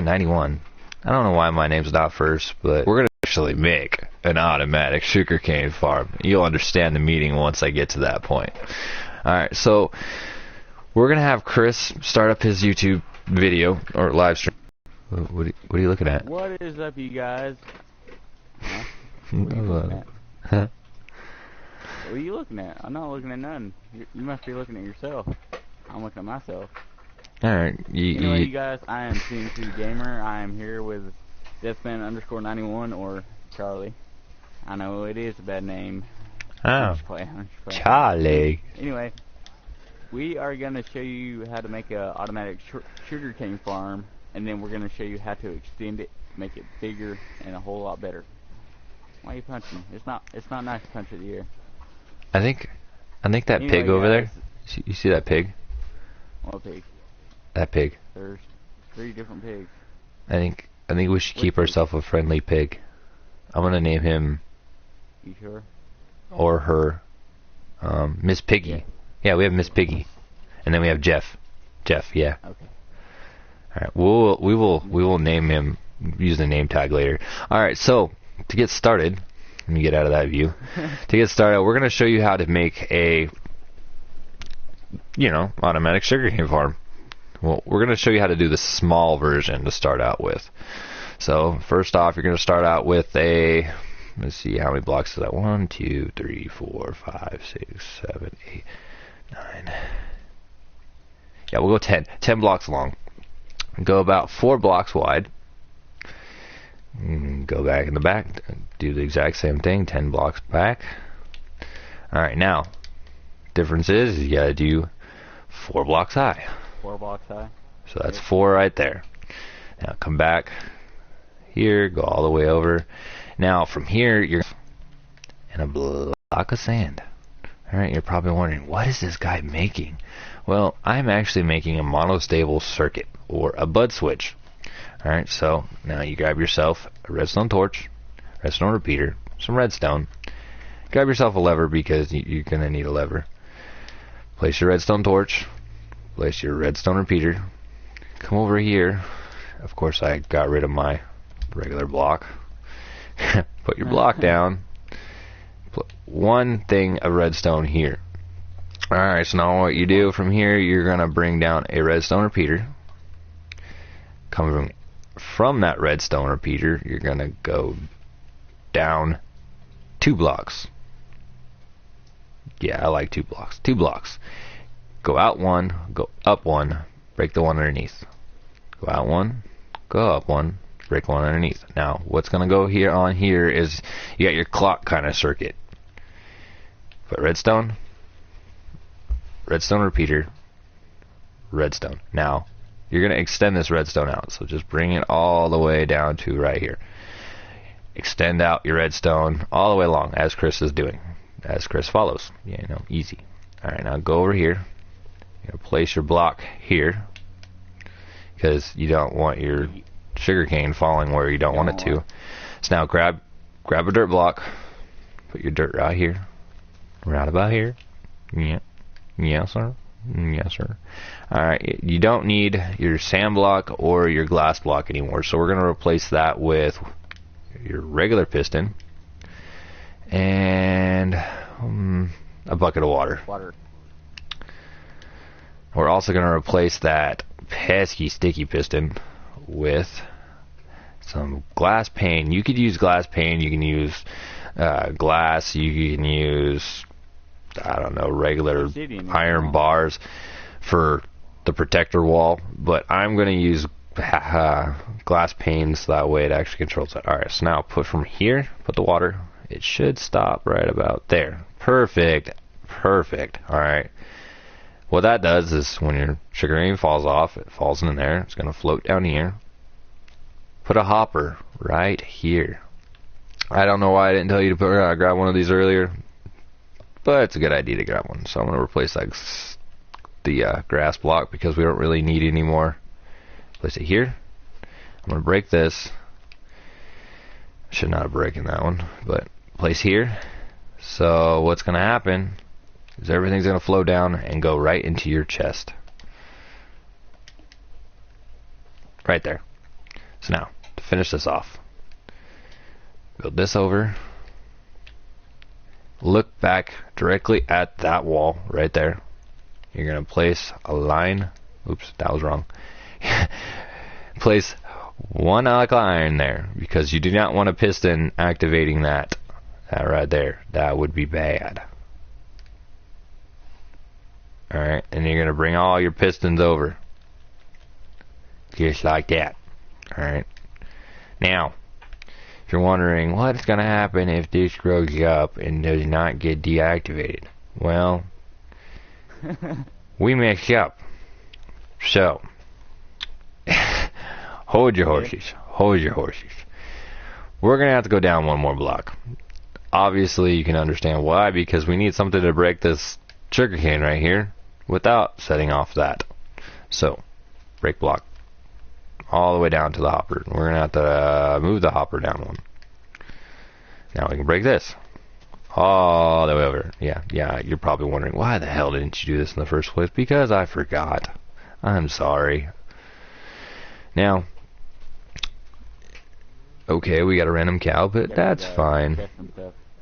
91. I don't know why my name's not first, but we're going to actually make an automatic sugarcane farm. You'll understand the meaning once I get to that point. Alright, so we're going to have Chris start up his YouTube video or live stream. What are you looking at? What is up, you guys? Huh? What What are you looking at? Huh? What are you looking at? I'm not looking at none. You must be looking at yourself. I'm looking at myself. Alright, Anyway, you guys, I am CMC Gamer. I am here with Deathman_91 or Charlie. I know it is a bad name. I'm Oh, just playing. Charlie. Anyway, we are going to show you how to make an automatic sugarcane farm, and then we're going to show you how to extend it, make it bigger, and a whole lot better. Why are you punching? It's not nice to punch at the air. I think that Anyway, pig over guys, there. You see that pig? What pig? That pig. There's 3 different pigs. I think we should keep ourselves a friendly pig. I'm gonna name him You sure? or her Miss Piggy. Yeah, we have Miss Piggy, and then we have Jeff. Jeff, yeah. Okay. All right, we will name him. Use the name tag later. All right, so to get started, let me get out of that view. To get started, we're gonna show you how to make a automatic sugarcane farm. Well, we're going to show you how to do the small version to start out with. So first off, you're going to start out with a, let's see, how many blocks is that? 1, 2, 3, 4, 5, 6, 7, 8, 9. Yeah, we'll go 10. 10 blocks long. Go about 4 blocks wide. Go back in the back. Do the exact same thing. 10 blocks back. Alright, now, difference is you got to do 4 blocks high. 4 blocks high. So that's 4 right there. Now come back here, go all the way over. Now from here, you're in a block of sand. Alright, you're probably wondering, what is this guy making? Well, I'm actually making a monostable circuit, or a bud switch. Alright, so now you grab yourself a redstone torch, redstone repeater, some redstone. Grab yourself a lever because you're going to need a lever. Place your redstone torch. Place your redstone repeater. Come over here. Of course, I got rid of my regular block. Put your block down. Put 1 thing of redstone here. Alright, so now what you do from here, you're going to bring down a redstone repeater. Coming from that redstone repeater, you're going to go down 2 blocks. Yeah, I like 2 blocks. 2 blocks. Go out 1, go up 1, break the one underneath. Go out 1, go up 1, break one underneath. Now, what's going to go here on here is you got your clock kind of circuit. Put redstone, redstone repeater, redstone. Now, you're going to extend this redstone out, so just bring it all the way down to right here. Extend out your redstone all the way along, as Chris is doing. As Chris follows. Easy. Alright, now go over here. You're going to place your block here, because you don't want your sugarcane falling where you don't want it to. So now grab a dirt block, put your dirt right here, right about here. Yeah, yes sir, yes sir. Alright, you don't need your sand block or your glass block anymore, so we're going to replace that with your regular piston and a bucket of water. We're also going to replace that pesky sticky piston with some glass pane. You could use glass pane, you can use glass, you can use, I don't know, regular iron bars for the protector wall, but I'm going to use glass pane so that way it actually controls it. Alright, so now put from here, put the water, it should stop right about there. Perfect, perfect. Alright. What that does is when your sugarcane falls off, it falls in there. It's going to float down here. Put a hopper right here. I don't know why I didn't tell you to grab one of these earlier, but it's a good idea to grab one. So I'm going to replace the grass block because we don't really need it anymore. Place it here. I'm going to break this. Should not have broken that one, but place here. So what's going to happen is everything's going to flow down and go right into your chest. Right there. So now, to finish this off, build this over. Look back directly at that wall right there. You're going to place a line. Oops, that was wrong. Place one line there because you do not want a piston activating that right there. That would be bad. Alright, and you're going to bring all your pistons over. Just like that. Alright. Now, if you're wondering what's going to happen if this grows up and does not get deactivated. Well, we messed up. So, hold your horses. Hold your horses. We're going to have to go down one more block. Obviously, you can understand why, because we need something to break this sugarcane right here without setting off that. So, break block all the way down to the hopper. We're going to have to move the hopper down one. Now we can break this all the way over. Yeah, you're probably wondering, why the hell didn't you do this in the first place? Because I forgot. I'm sorry. Now, okay, we got a random cow, but that's fine.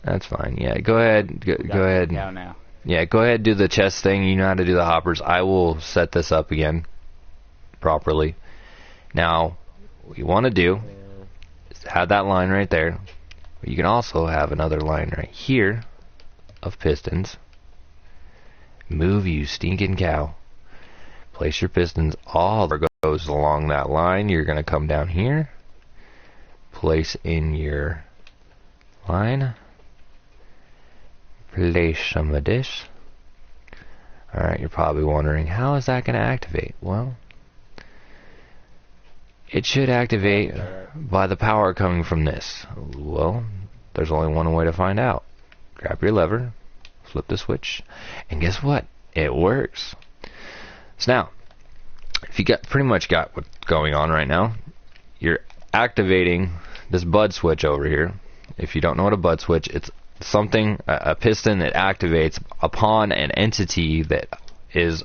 That's fine. Yeah, go ahead. Go ahead. Now. Yeah, go ahead and do the chest thing. You know how to do the hoppers. I will set this up again properly. Now, what you want to do is have that line right there. You can also have another line right here of pistons. Move, you stinking cow. Place your pistons all that goes along that line. You're going to come down here. Place in your line. Place some of this. Alright, you're probably wondering, how is that going to activate? Well, it should activate by the power coming from this. Well, there's only one way to find out. Grab your lever, flip the switch, and guess what? It works. So now, if you pretty much got what's going on right now, you're activating this bud switch over here. If you don't know what a bud switch, it's something, a piston that activates upon an entity that is,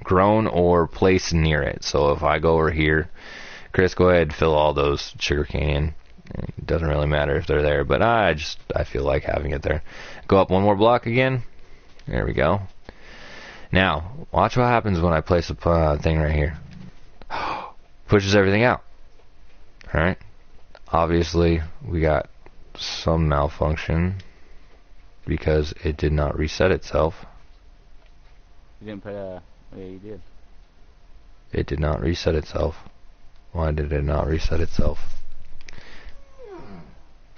grown or placed near it. So if I go over here, Chris, go ahead and fill all those sugarcane in. It doesn't really matter if they're there, but I feel like having it there. Go up one more block again. There we go. Now, watch what happens when I place a thing right here. Pushes everything out. Alright. Obviously, we got some malfunction because it did not reset itself. You didn't put a... Yeah, you did. It did not reset itself. Why did it not reset itself?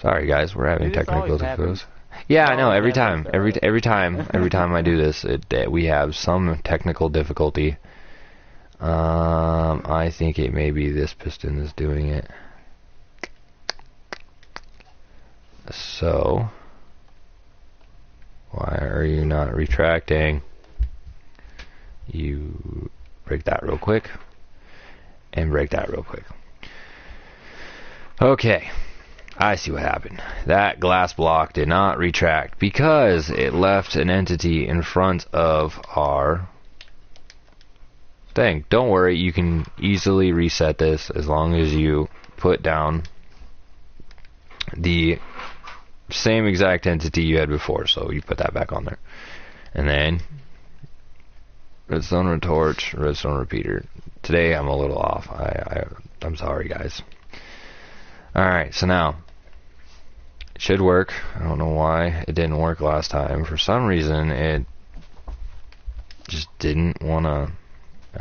Sorry guys, we're having technical difficulties. Yeah, I know. Every time I do this, we have some technical difficulty. I think it may be this piston is doing it. So, why are you not retracting? You break that real quick, and break that real quick. Okay, I see what happened. That glass block did not retract because it left an entity in front of our thing. Don't worry, you can easily reset this as long as you put down the same exact entity you had before. So you put that back on there, and then redstone retorch, redstone repeater. Today I'm a little off. I'm sorry guys. Alright, so now it should work. I don't know why it didn't work last time. For some reason it just didn't want to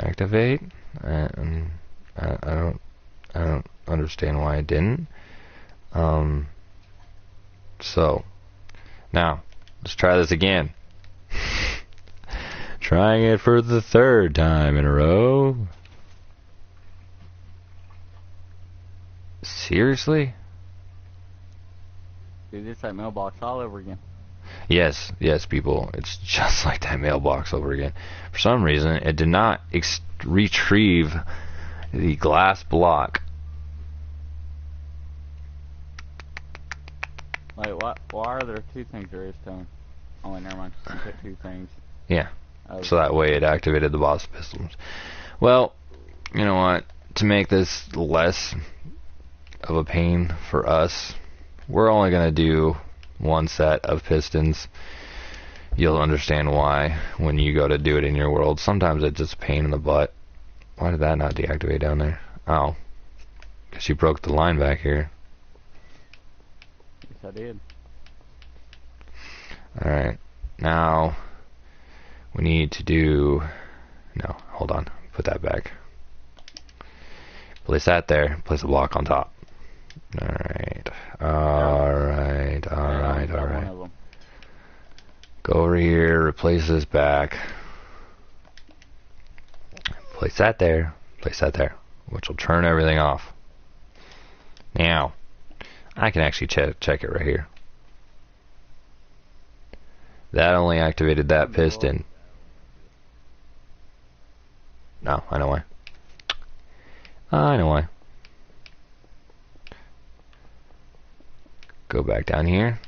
activate. And I don't understand why it didn't. So now let's try this again. Trying it for the third time in a row. Seriously? Dude, it's that mailbox all over again. Yes, people. It's just like that mailbox over again. For some reason, it did not retrieve the glass block. Like, why are there two things there is telling? Oh, never mind. I put two things. Yeah. So that way it activated the boss pistons. Well, you know what? to make this less of a pain for us, we're only going to do one set of pistons. You'll understand why when you go to do it in your world. Sometimes it's just a pain in the butt. Why did that not deactivate down there? Oh, because you broke the line back here. Yes, I did. Alright, now we need to do... No, hold on. Put that back. Place that there. Place a block on top. Alright. Alright. Go over here. Replace this back. Place that there. Place that there. Which will turn everything off. Now, I can actually check it right here. That only activated that piston. No, I know why. I know why. Go back down here.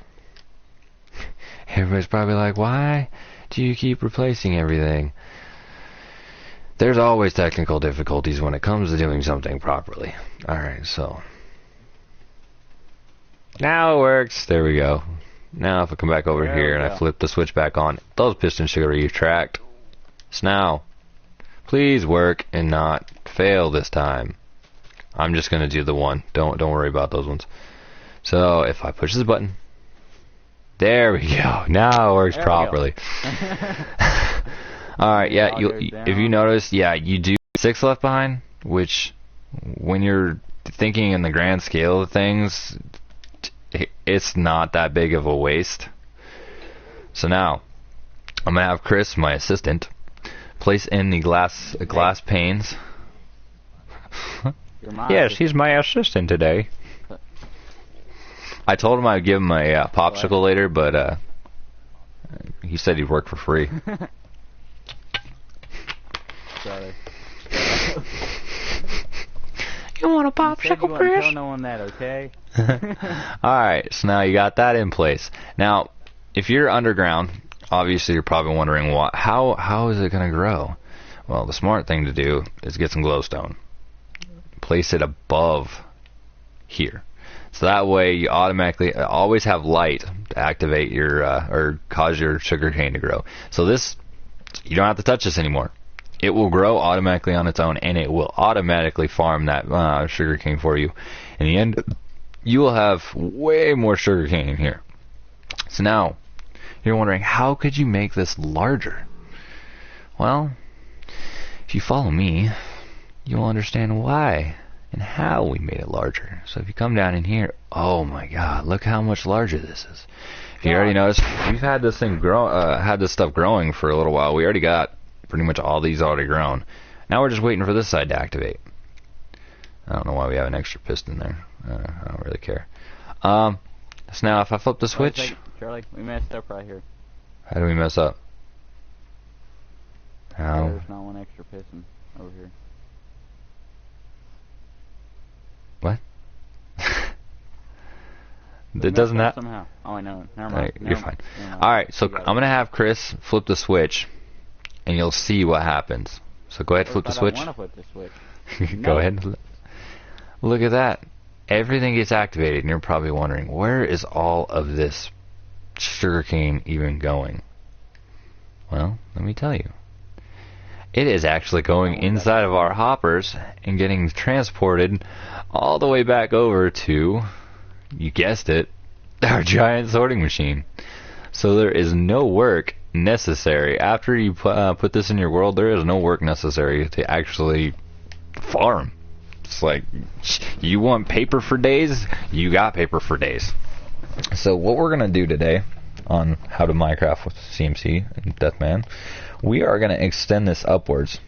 Everybody's probably like, why do you keep replacing everything? There's always technical difficulties when it comes to doing something properly. Alright, so. Now it works. There we go. Now if I come back over here and I flip the switch back on, those pistons should retract. So now, please work and not fail this time. I'm just going to do the one. Don't worry about those ones. So if I push this button, there we go. Now it works properly. Alright, yeah, if you notice, yeah, you do 6 left behind, which when you're thinking in the grand scale of things, it's not that big of a waste. So now, I'm going to have Chris, my assistant, place in the glass panes. Yes, he's my assistant today. I told him I'd give him a popsicle later, but he said he'd work for free. Sorry. You want a popsicle, Chris? You tell no one that, okay? Alright, so now you got that in place. Now, if you're underground, obviously you're probably wondering how is it going to grow? Well, the smart thing to do is get some glowstone. Place it above here. So that way you automatically always have light to activate your, or cause your sugarcane to grow. So this, you don't have to touch this anymore. It will grow automatically on its own, and it will automatically farm that sugarcane for you. In the end, you will have way more sugarcane in here. So now, you're wondering, how could you make this larger? Well, if you follow me, you'll understand why and how we made it larger. So if you come down in here, oh my god, look how much larger this is. If you already noticed, we've had this thing had this stuff growing for a little while. We already got pretty much all these already grown. Now we're just waiting for this side to activate. I don't know why we have an extra piston there. I don't really care. So now if I flip the switch... Charlie, we messed up right here. How do we mess up? How? There's not one extra piston over here. What? It doesn't have... Somehow. Oh, I know. Never mind. You're fine. Alright, so I'm going to have Chris flip the switch, and you'll see what happens. So go ahead, flip the switch. I don't want to flip the switch. Go ahead. Look at that. Everything gets activated, and you're probably wondering, where is all of this sugarcane even going? Well, let me tell you. It is actually going inside of our hoppers and getting transported all the way back over to, you guessed it, our giant sorting machine. So there is no work necessary. After you put this in your world, there is no work necessary to actually farm. It's like, you want paper for days? You got paper for days. So what we're going to do today on How to Minecraft with CMC and Deathman, we are going to extend this upwards.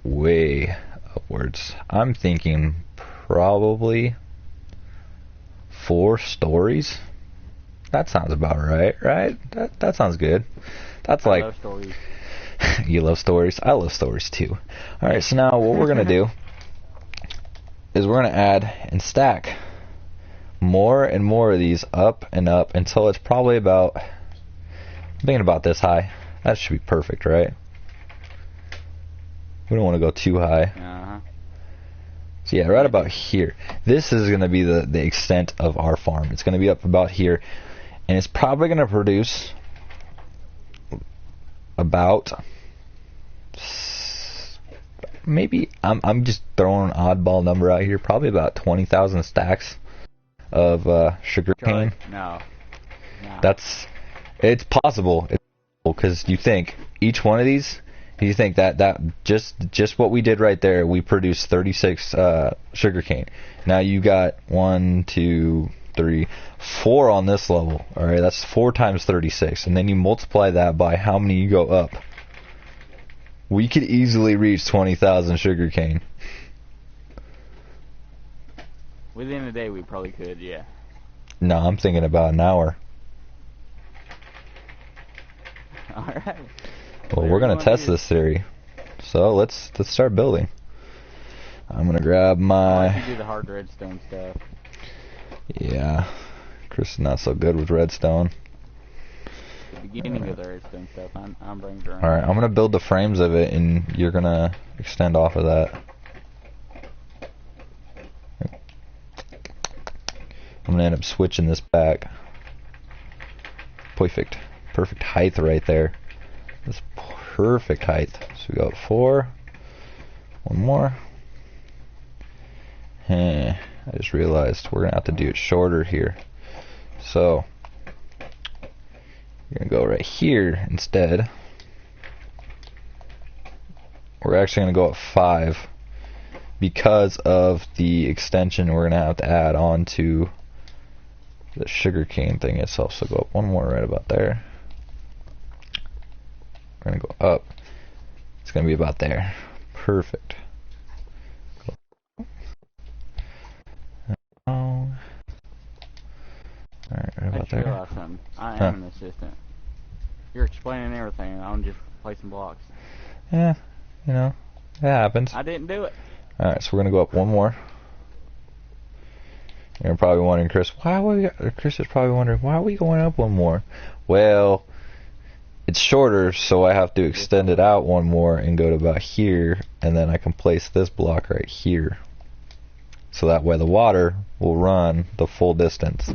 Way upwards. I'm thinking probably 4 stories. That sounds about right, right? That sounds good. That's like... I love stories. You love stories? I love stories too. Alright, so now what we're going to do is we're going to add and stack more and more of these up and up until it's probably about, I'm thinking about this high. That should be perfect, right? We don't want to go too high. So yeah, right about here. This is going to be the extent of our farm. It's going to be up about here, and it's probably going to produce about, maybe, I'm just throwing an oddball number out here, probably about 20,000 stacks of sugar cane. No. It's possible. Because you think each one of these, you think that just what we did right there, we produced 36 sugar cane. Now you got 1, 2, 3, 4 on this level. All right, that's 4 times 36, and then you multiply that by how many you go up. We could easily reach 20,000 sugar cane. Within a day, we probably could, yeah. No, I'm thinking about an hour. Alright. Well, we're gonna test this theory. So let's start building. I'm gonna grab my. You do the hard redstone stuff. Yeah, Chris is not so good with redstone. The beginning of the redstone stuff, I'm bringing it around. All right, I'm gonna build the frames of it, and you're gonna extend off of that. I'm gonna end up switching this back. Perfect height right there. That's perfect height. So we got 4. One more. I just realized we're gonna have to do it shorter here. So you're gonna go right here instead. We're actually gonna go at 5 because of the extension we're gonna have to add on to the sugarcane thing itself. So go up one more right about there. We're gonna go up. It's gonna be about there. Perfect. Alright, right about there. Realize something. I am an assistant. You're explaining everything, and I'm just placing blocks. Yeah, you know, it happens. I didn't do it. Alright, so we're gonna go up one more. You're probably wondering, Chris, Chris is probably wondering, why are we going up one more? Well, it's shorter, so I have to extend it out one more and go to about here, and then I can place this block right here. So that way the water will run the full distance.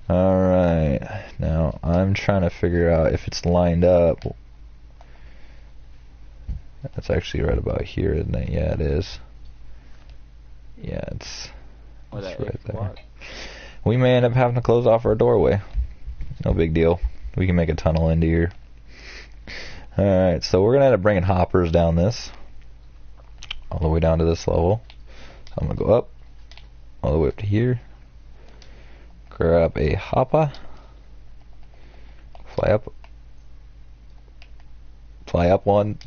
Alright, now I'm trying to figure out if it's lined up. That's actually right about here, isn't it? Yeah, it is. Yeah, it's right there. Block. We may end up having to close off our doorway. No big deal. We can make a tunnel into here. Alright, so we're going to end up bringing hoppers down this. All the way down to this level. So I'm going to go up. All the way up to here. Grab a hopper. Fly up. Fly up one.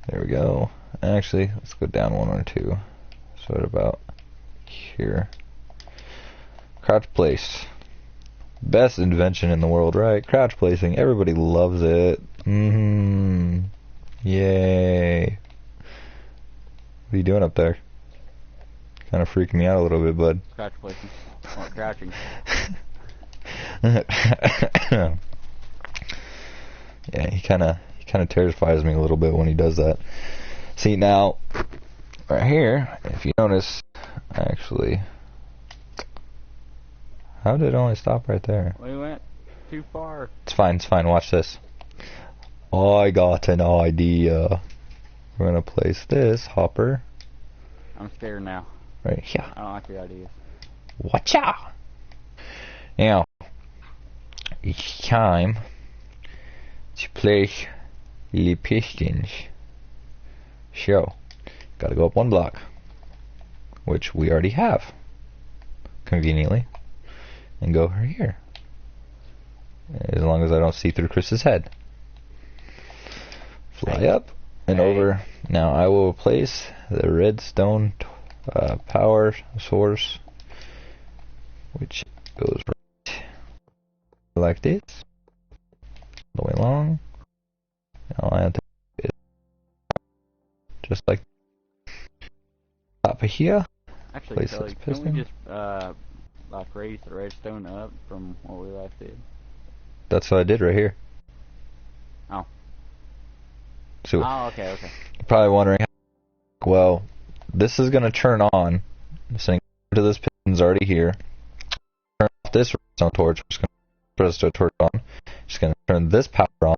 There we go. Actually, let's go down 1 or 2. So at about here. Crouch place. Best invention in the world, right? Crouch placing. Everybody loves it. Yay. What are you doing up there? Kind of freaking me out a little bit, bud. Crouch placing. Or crouching. Yeah, he kind of terrifies me a little bit when he does that. See, now, right here, if you notice, actually, how did it only stop right there? We went too far. It's fine, watch this. I got an idea. We're going to place this hopper. I'm scared now. Right here. I don't like your ideas. Watch out! Now, it's time to place the pistons. So, gotta go up 1 block, which we already have, conveniently, and go over here. As long as I don't see through Chris's head. Fly up and over. Now I will place the redstone power source, which goes right like this, all the way along. Now I have to just like top of here. Actually, place Kelly, this can piston. we just like raise the redstone up from what we last did? That's what I did right here. Oh. See? So Oh, okay, okay. you're probably wondering, well, this is going to turn on. Sending to this piston's already here. Turn off this redstone torch, which is going to put the torch on. Just going to turn this power on.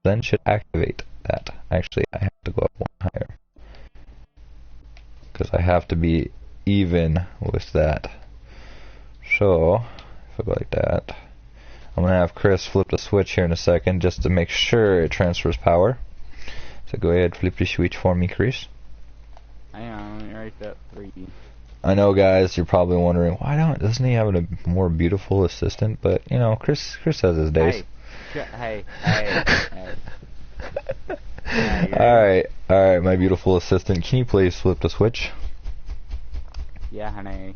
Then should activate that. Actually, I have to go up one higher. Because I have to be even with that. So, if I go like that, I'm going to have Chris flip the switch here in a second just to make sure it transfers power. So go ahead, flip the switch for me, Chris. Hang on, let me write that 3. I know, guys, you're probably wondering, doesn't he have a more beautiful assistant? But, you know, Chris has his days. Hey. Alright, my beautiful assistant, can you please flip the switch? Yeah, honey.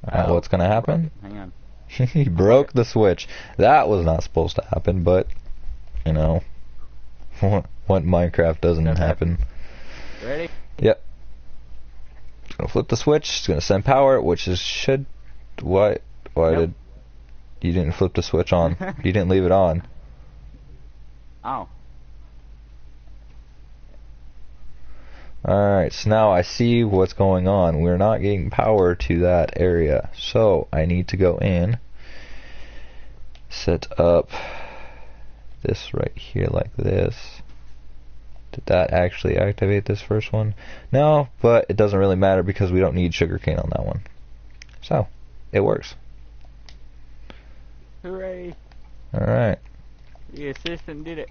What's going to happen? Hang on. He broke the switch. That was not supposed to happen, but, you know, what Minecraft doesn't happen. Ready? Yep. It's going to flip the switch. It's going to send power, which is Why Nope. did you didn't flip the switch on? You didn't leave it on. Oh. Alright, so now I see what's going on. We're not getting power to that area. So I need to go in, set up this right here like this. Did that actually activate this first one? No, but it doesn't really matter because we don't need sugarcane on that one. So, it works. Hooray. Alright. The assistant did it.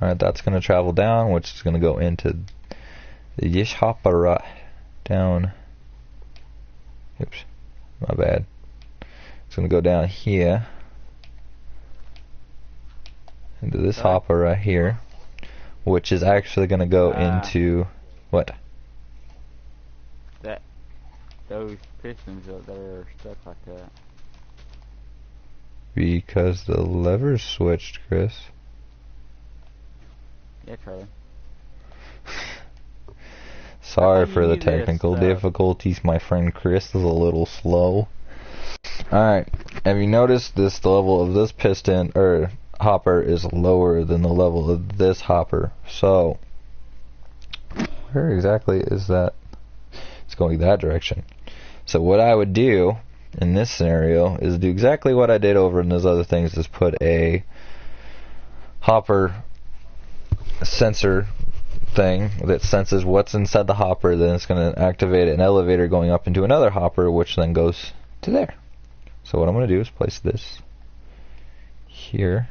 Alright, that's going to travel down, which is going to go into the Yish hopper down. Oops, my bad. It's going to go down here into this hopper right here, which is actually going to go into what? Those pistons up there are stuck like that. Because the lever's switched, Chris. Yeah, Charlie. Sorry for the technical difficulties, my friend Chris is a little slow. Alright, have you noticed the level of this piston, or hopper, is lower than the level of this hopper? So, where exactly is that? It's going that direction. So what I would do in this scenario is do exactly what I did over in those other things, is put a hopper sensor thing that senses what's inside the hopper, then it's going to activate an elevator going up into another hopper, which then goes to there. So what I'm going to do is place this here.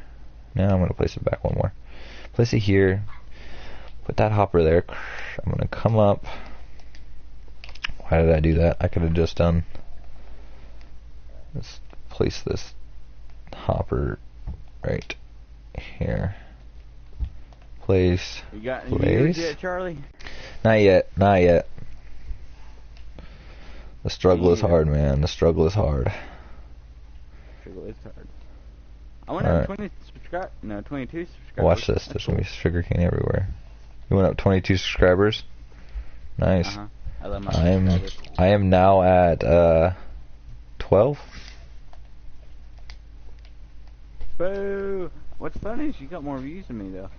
Now I'm going to place it back one more. Place it here. Put that hopper there. I'm going to come up. Why did I do that? I could have just done... Let's place this hopper right here. Place. You got any viewers Place. yet, Charlie? Not yet. Not yet. The struggle is hard, man. The struggle is hard. Struggle is hard. I went up 22 subscribers. Watch this. There's going to be sugarcane everywhere. You went up 22 subscribers? Nice. Uh-huh. I love my subscribers. I am now at 12. Boo! What's funny is you got more views than me, though.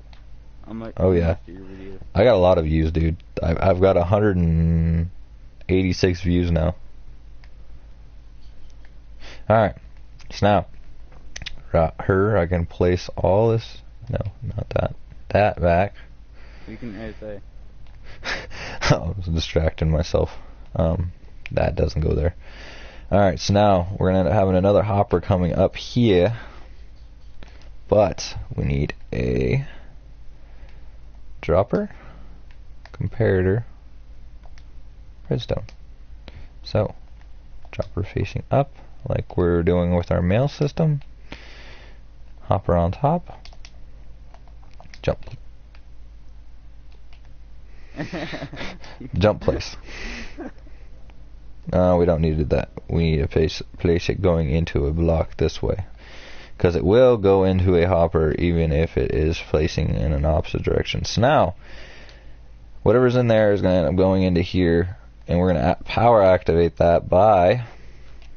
I'm like, oh yeah, your videos. I got a lot of views, dude. I've got 186 views now. Alright, so now, I can place all this, no, not that back. You can say. I was distracting myself. That doesn't go there. Alright, so now we're going to end up having another hopper coming up here, but we need a dropper, comparator, redstone. So, dropper facing up, like we're doing with our mail system. Hopper on top. Jump. Jump place. We don't need that. We need to place it going into a block this way, because it will go into a hopper even if it is facing in an opposite direction. So now, whatever's in there is going to end up going into here, and we're going to power activate that by,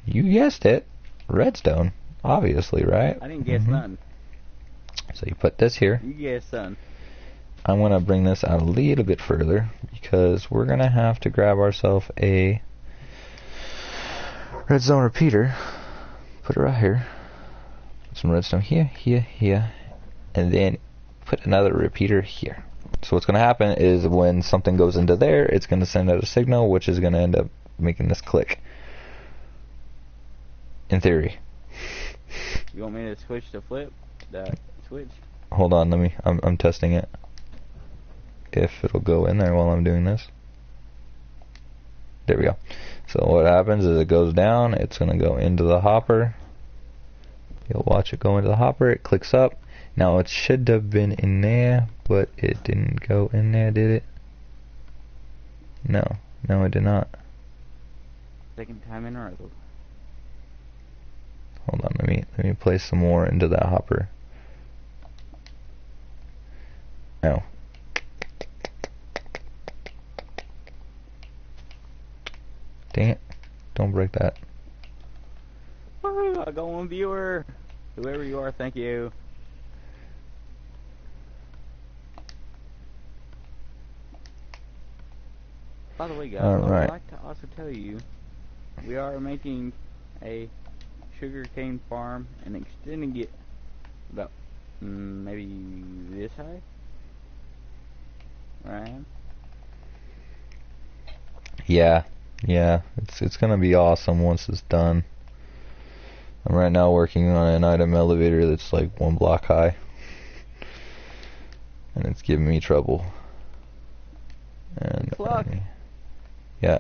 you guessed it, redstone. Obviously, right? I didn't guess nothing. So you put this here. You guessed something. I'm going to bring this out a little bit further because we're going to have to grab ourselves a redstone repeater. Put it right here. Put some redstone here, here, here. And then put another repeater here. So what's going to happen is when something goes into there, it's going to send out a signal, which is going to end up making this click. In theory. You want me to switch to flip? That switch? Hold on, I'm testing it. If it'll go in there while I'm doing this. There we go. So what happens is it goes down, it's going to go into the hopper. You'll watch it go into the hopper, it clicks up. Now it should have been in there, but it didn't go in there, did it? No, it did not. Second time in a row. Hold on, let me place some more into that hopper. Ow. Dang it. Don't break that. Woo, I got one viewer. Whoever you are, thank you. By the way, guys, I would like to also tell you, we are making a sugarcane farm and extending it about maybe this high. Right? Yeah, it's gonna be awesome once it's done. I'm right now working on an item elevator that's like 1 block high, and it's giving me trouble. And yeah,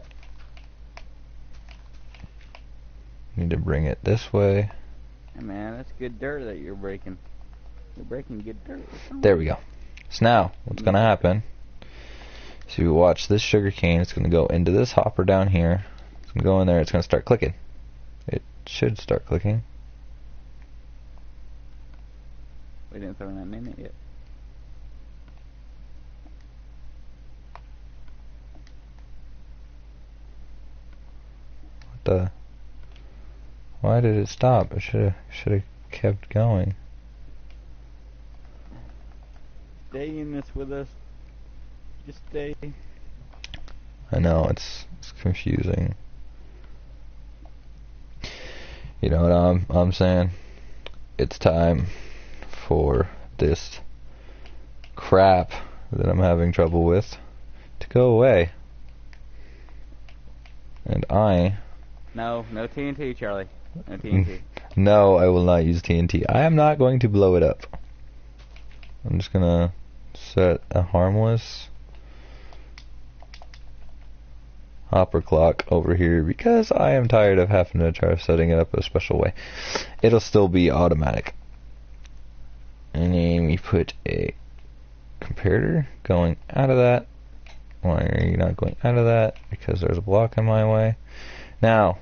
need to bring it this way. Hey man, that's good dirt that you're breaking. You're breaking good dirt. There we go. So now, what's gonna happen? So you watch this sugarcane. It's gonna go into this hopper down here. It's gonna go in there. It's gonna start clicking. It should start clicking. We didn't throw that in it yet. What the? Why did it stop? It should have kept going. Stay in this with us. Just stay. I know it's confusing. You know what I'm saying? It's time for this crap that I'm having trouble with to go away. And No TNT, Charlie. No TNT. No, I will not use TNT. I am not going to blow it up. I'm just gonna set a harmless hopper clock over here because I am tired of having to try setting it up a special way. It'll still be automatic. And then we put a comparator going out of that. Why are you not going out of that? Because there's a block in my way. Now,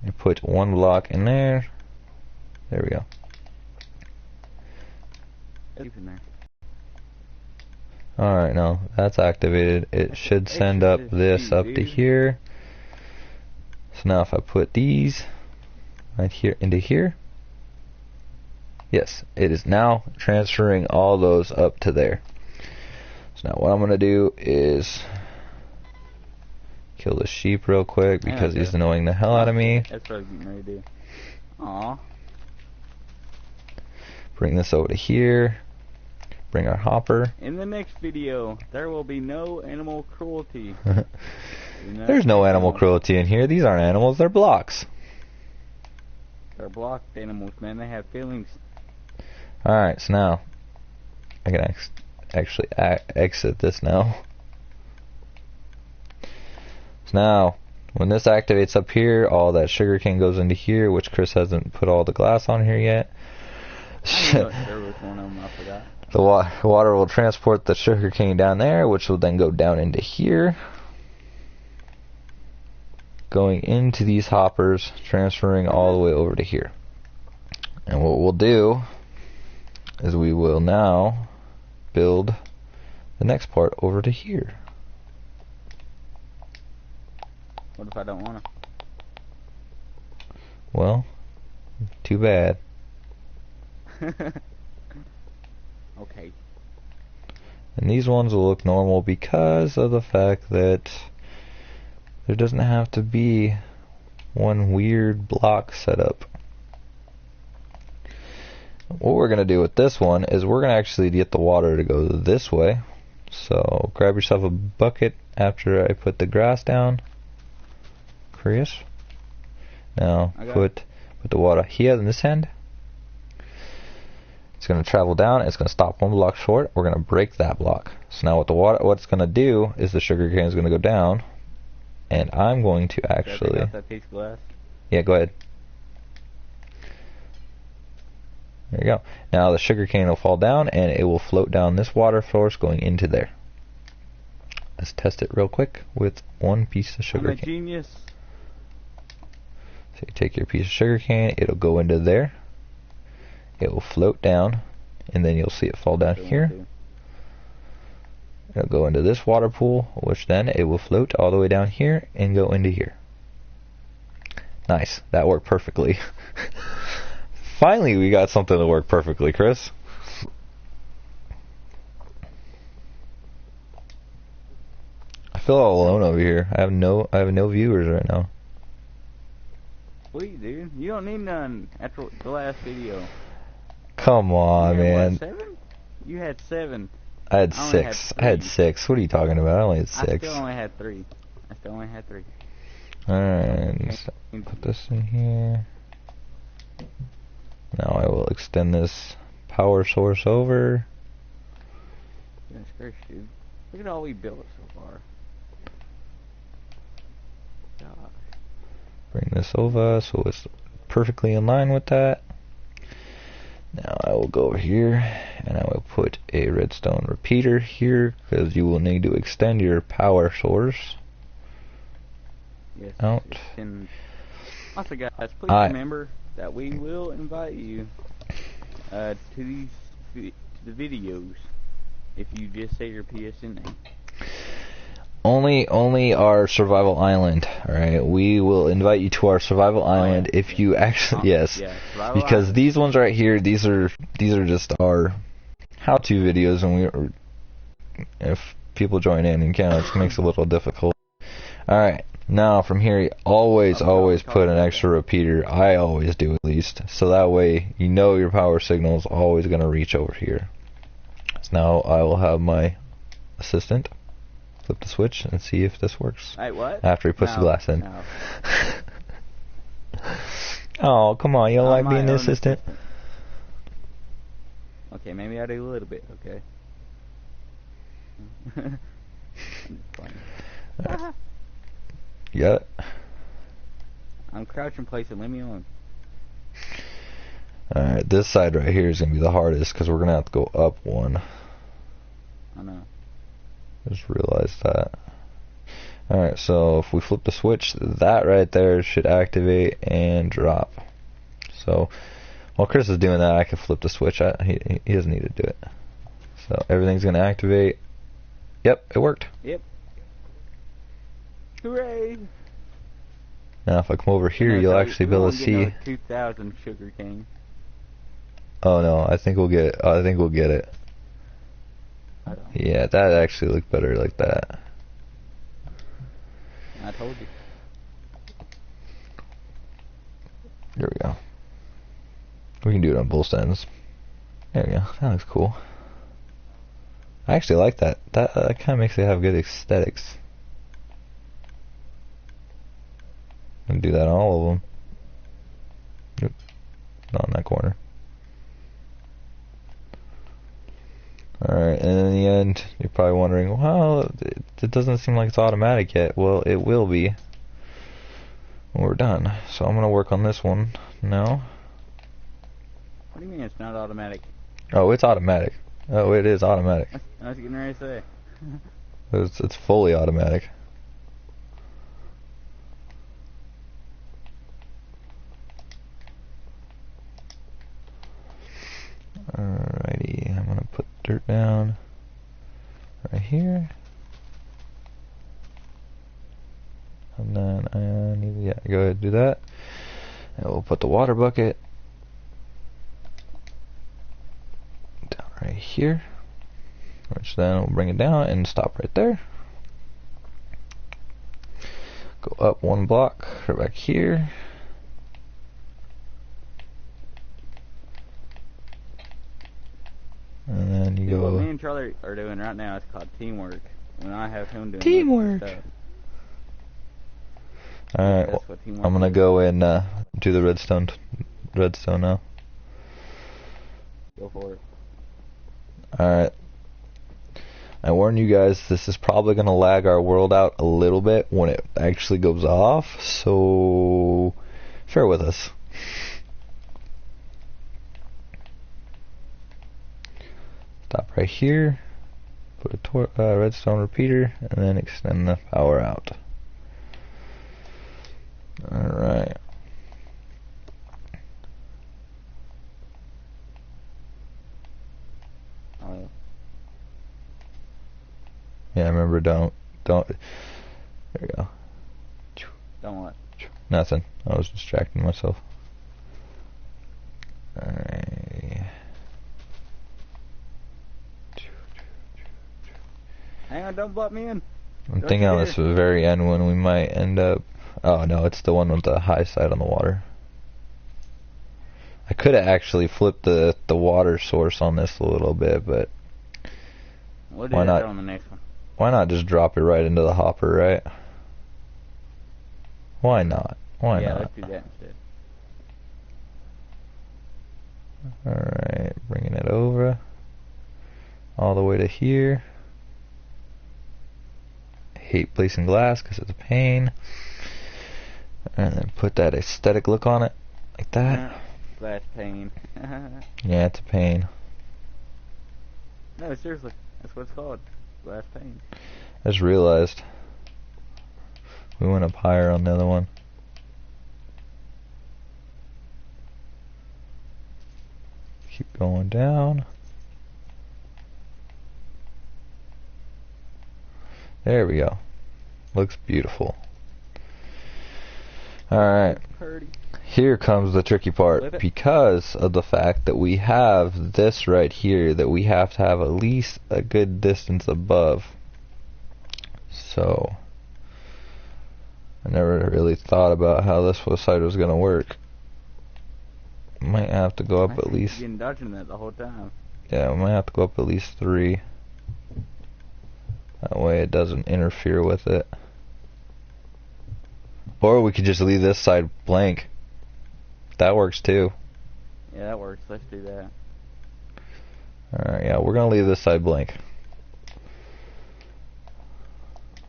you put 1 block in there. There we go. Alright, now that's activated. It should send up this up to here. So now if I put these right here into here, yes, it is now transferring all those up to there. So now what I'm going to do is kill the sheep real quick because he's annoying the hell out of me. That's what I was getting ready to do. Aww. Bring this over to here. Bring our hopper. In the next video, there will be no animal cruelty. There's no animal cruelty in here. These aren't animals, they're blocks. They're blocked animals, man. They have feelings. Alright, so now I can actually exit this now. So now, when this activates up here, all that sugarcane goes into here, which Chris hasn't put all the glass on here yet. There was one of them, I forgot. The water will transport the sugarcane down there, which will then go down into here, going into these hoppers, transferring all the way over to here. And what we'll do is we will now build the next part over to here. What if I don't want to? Well, too bad. Okay. And these ones will look normal because of the fact that there doesn't have to be one weird block set up. What we're going to do with this one is we're going to actually get the water to go this way. So grab yourself a bucket after I put the grass down. Chris. Now put the water here in this end. It's going to travel down. It's going to stop one block short. We're going to break that block. So now with the water, what it's going to do is the sugar cane is going to go down, and I'm going to actually. Can I pick up that piece of glass? Yeah, go ahead. There you go. Now the sugar cane will fall down, and it will float down this water source going into there. Let's test it real quick with one piece of sugar cane. I'm a genius. So you take your piece of sugar cane, it'll go into there. It will float down, and then you'll see it fall down here. It'll go into this water pool, which then it will float all the way down here and go into here. Nice. That worked perfectly. Finally, we got something to work perfectly, Chris. I feel all alone over here. I have no viewers right now. Sweet, dude. You don't need none after the last video. Come on, man. What, 7? You had 7. I had 6. I had 6. What are you talking about? I only had 6. I still only had 3. Alright, so put this in here. Now I will extend this power source over. Goodness gracious, dude. Look at all we built so far. Gosh. Bring this over so it's perfectly in line with that. Now I will go over here and I will put a redstone repeater here because you will need to extend your power source out. Also, guys, please remember that we will invite you to the videos if you just say your PSN name. Only our survival island. All right, we will invite you to our survival island if you actually yes, because island. These ones right here, these are just our how-to videos, and if people join in and count, it makes it a little difficult. All right, now from here, always put an extra repeater. I always do at least, so that way you know your power signal is always going to reach over here. So now I will have my assistant flip the switch and see if this works. Wait, what? After he puts the glass in. No. Oh, come on. You don't like being the assistant? Okay, maybe I do a little bit, okay? Right. You got it? I'm crouching place and leave me alone. Alright, this side right here is going to be the hardest because we're going to have to go up one. I know. Just realized that. Alright, so if we flip the switch, that right there should activate and drop. So while Chris is doing that, I can flip the switch. He doesn't need to do it. So everything's going to activate. Yep, it worked. Yep. Hooray! Now if I come over here, you'll actually be able to see. 2,000 sugar cane. Oh no, I think we'll get it. I think we'll get it. Yeah, that actually looked better like that. I told you. There we go. We can do it on both ends. There we go. That looks cool. I actually like that. That kind of makes it have good aesthetics. I'm gonna do that on all of them. Nope. Not in that corner. Alright, and in the end, you're probably wondering, well, it doesn't seem like it's automatic yet. Well, it will be when we're done. So I'm going to work on this one now. What do you mean it's not automatic? Oh, it's automatic. Oh, it is automatic. I was getting ready to say. It's fully automatic. Alrighty, I'm gonna put dirt down right here, and then I need to go ahead and do that, and we'll put the water bucket here, which then will bring it down and stop right there. Go up 1 block, right back here. And then you go. What me and Charlie are doing right now is called teamwork. When I have him doing Teamwork. stuff. Alright, well, I'm gonna go and do the redstone now. Go for it. Alright. I warn you guys, this is probably gonna lag our world out a little bit when it actually goes off, so bear with us. Stop right here, put a redstone repeater, and then extend the power out. Alright. Yeah, remember, don't. There we go. Don't what? Nothing. I was distracting myself. Alright. Hang on, don't block me in. I'm thinking on this very end when we might end up. Oh no, it's the one with the high side on the water. I could have actually flipped the water source on this a little bit, but We'll do that on the next one. Why not just drop it right into the hopper, right? Why not? Why not? Yeah, let's do that instead. Alright, bringing it over. All the way to here. Hate placing glass because it's a pain. And then put that aesthetic look on it. Like that. Glass pane. Yeah, it's a pain. No, seriously. That's what it's called. Glass pane. I just realized we went up higher on the other one. Keep going down. There we go. Looks beautiful. Alright. Here comes the tricky part. Because of the fact that we have this right here that we have to have at least a good distance above. So I never really thought about how this side was going to work. Might have to go up at least. You've been dodging that the whole time. Yeah, we might have to go up at least 3. That way it doesn't interfere with it. Or we could just leave this side blank. That works too. Yeah, that works. Let's do that. Alright, yeah, we're going to leave this side blank.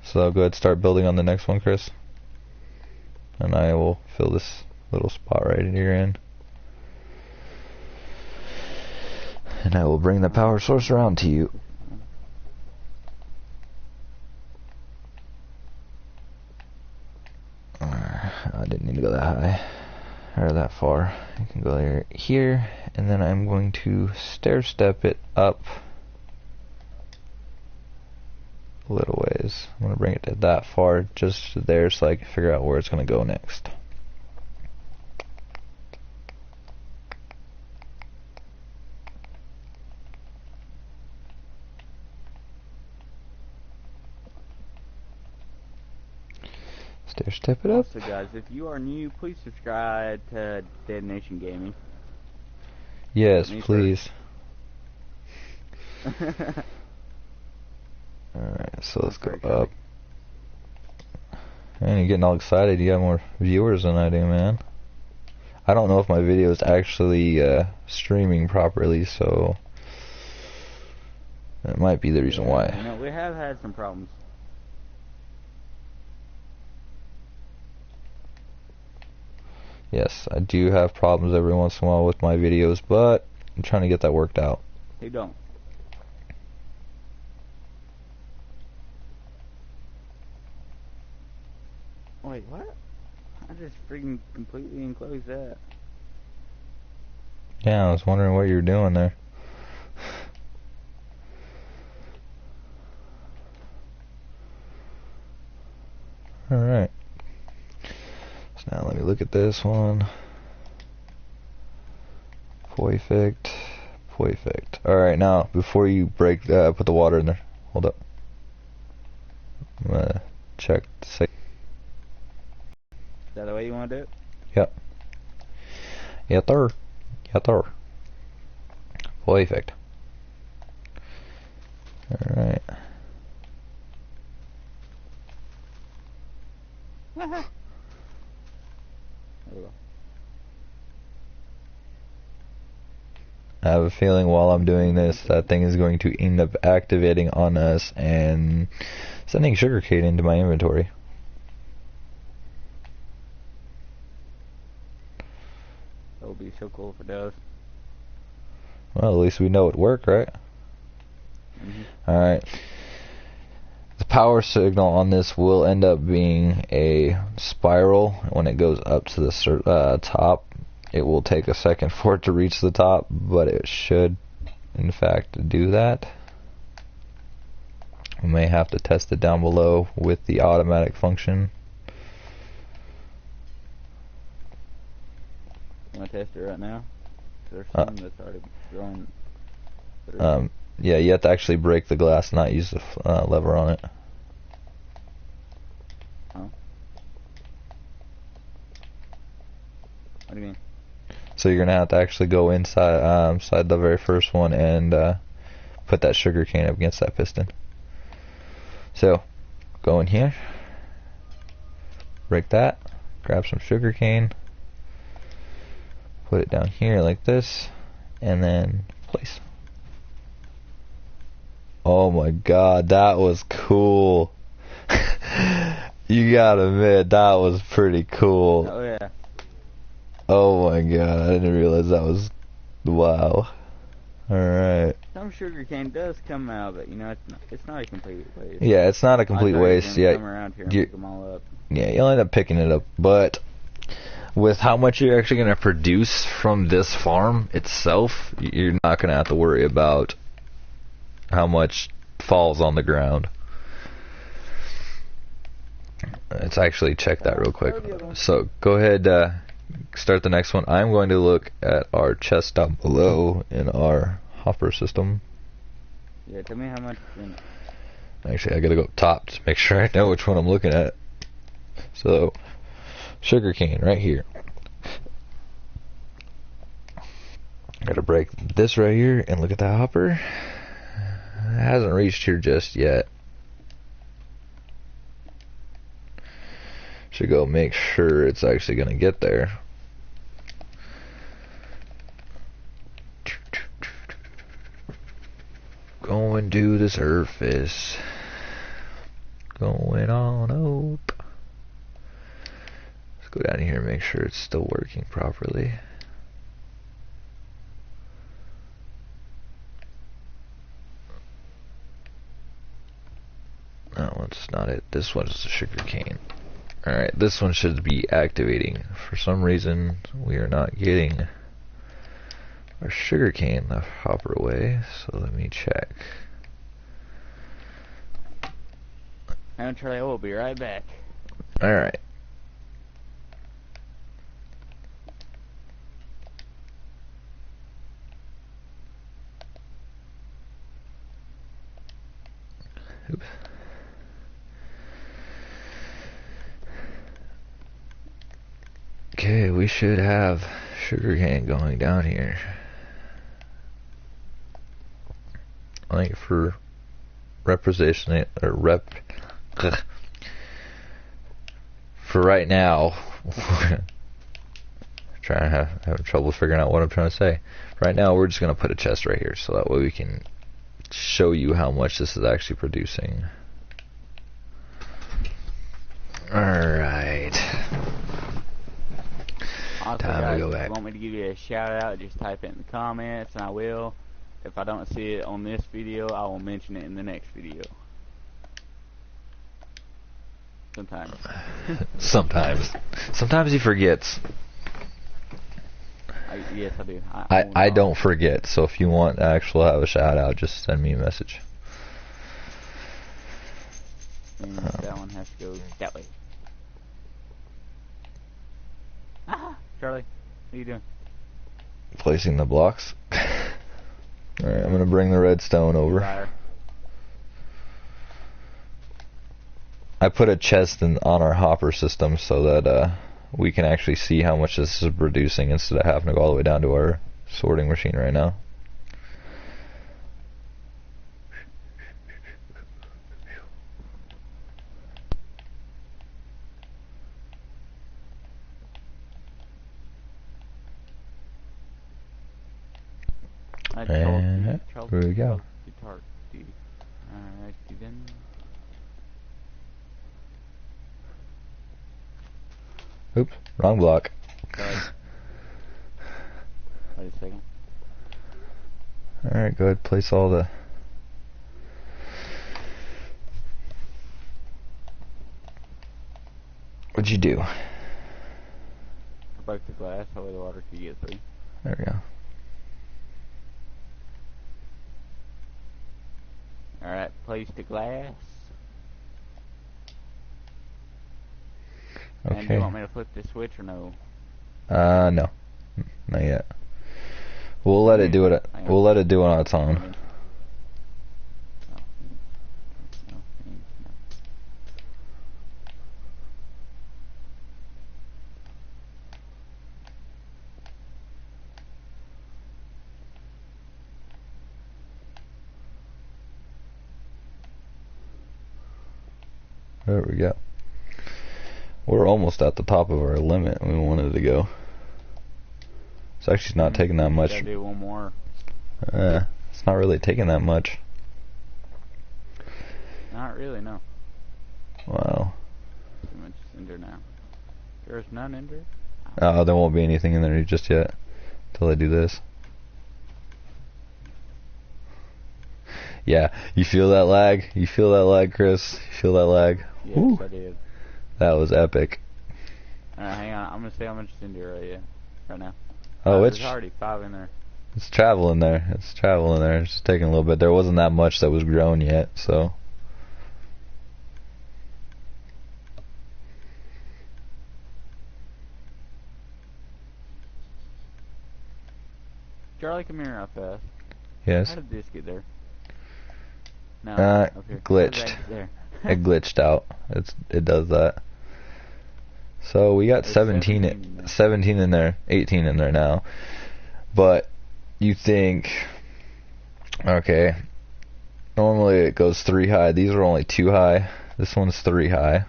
So I'll go ahead and start building on the next one, Chris. And I will fill this little spot right here in. And I will bring the power source around to you. I didn't need to go that high. Or that far. You can go here. And then I'm going to stair step it up a little ways. I'm going to bring it to that far, just to there, so I can figure out where it's going to go next. Stair step it up. Also, guys, if you are new, please subscribe to Dead Nation Gaming. Yes, please. Alright, so let's go up. Man, you're getting all excited. You got more viewers than I do, man. I don't know if my video is actually streaming properly, so that might be the reason why. You know, we have had some problems. Yes, I do have problems every once in a while with my videos, but I'm trying to get that worked out. Who don't? Wait, what? I just freaking completely enclosed that. Yeah, I was wondering what you were doing there. Alright. So now let me look at this one. Perfect. Perfect. Alright, now, before you break, put the water in there. Hold up. I'm gonna check to see. Is that the way you want to do it? Yep. Yes, sir. Yes, sir. Perfect. Alright. There we go. I have a feeling while I'm doing this, that thing is going to end up activating on us and sending sugarcane into my inventory. That would be so cool if it does. Well, at least we know it worked, right? Alright. The power signal on this will end up being a spiral. When it goes up to the top, it will take a second for it to reach the top, but it should, in fact, do that. We may have to test it down below with the automatic function. You want to test it right now? There's some that's already grown through. Yeah, you have to actually break the glass, not use the lever on it. Oh. What do you mean? So you're gonna have to actually go inside the very first one and put that sugar cane up against that piston. So go in here, break that, grab some sugar cane, put it down here like this, and then place. Oh my god, that was cool. You gotta admit, that was pretty cool. Oh yeah. Oh my god, I didn't realize that was... Wow. Alright. Some sugarcane does come out, but you know, it's not a complete waste. Yeah, it's not a complete waste. Yeah, come around here and pick them all up. Yeah, you'll end up picking it up, but with how much you're actually going to produce from this farm itself, you're not going to have to worry about how much falls on the ground. Let's actually check that real quick. So go ahead, start the next one. I'm going to look at our chest down below in our hopper system. Yeah, tell me how much. Actually, I gotta go up top to make sure I know which one I'm looking at. So, sugarcane right here. Gotta break this right here and look at that hopper. It hasn't reached here just yet. Should go make sure it's actually gonna get there. Going to the surface. Going on up. Let's go down here and make sure it's still working properly. That one's not it. This one's the sugar cane. Alright, this one should be activating. For some reason, we are not getting our sugar cane the proper way, so let me check. And Charlie, I will be right back. Alright. Oops. Okay, we should have sugarcane going down here. I think for representation or for right now, having trouble figuring out what I'm trying to say. Right now, we're just gonna put a chest right here, so that way we can show you how much this is actually producing. All right. Also, Time guys, to go if back. you want me to give you a shout out, just type it in the comments and I will. If I don't see it on this video, I will mention it in the next video. Sometimes. Sometimes he forgets. Yes, I do. I don't forget, so if you want to actually have a shout out, just send me a message. And that one has to go that way. Ah, Charlie, what are you doing? Placing the blocks. Alright, I'm gonna bring the redstone over. Liar. I put a chest on our hopper system so that we can actually see how much this is producing instead of having to go all the way down to our sorting machine right now. And here we go. Alright, then. Oops, wrong block. Wait a second. Alright, go ahead, place all the... What'd you do? I broke the glass, that way the water could get through. There we go. Alright, place the glass. Okay. And do you want me to flip the switch or no? No. Not yet. We'll let it do it. We'll let it do it on its own. There we go. We're almost at the top of our limit we wanted to go. It's actually not taking that much. Gotta do one more. It's not really taking that much. Not really, no. Wow. Too much in there now. There's none in there? Oh, there won't be anything in there just yet. Until I do this. Yeah, you feel that lag? You feel that lag, Chris? You feel that lag? Yes, Woo. I did. That was epic. Alright, hang on. I'm gonna see how much is in there right now. Oh, there's already 5 in there. It's traveling there. It's traveling there. It's just taking a little bit. There wasn't that much that was grown yet, so. Charlie, come here real fast. Yes. How did this get there? No. Okay. Glitched. There. It glitched out. It does that. So we got There's 17 in there, 18 in there now. But you think, okay, normally it goes 3 high. These are only 2 high. This one's 3 high.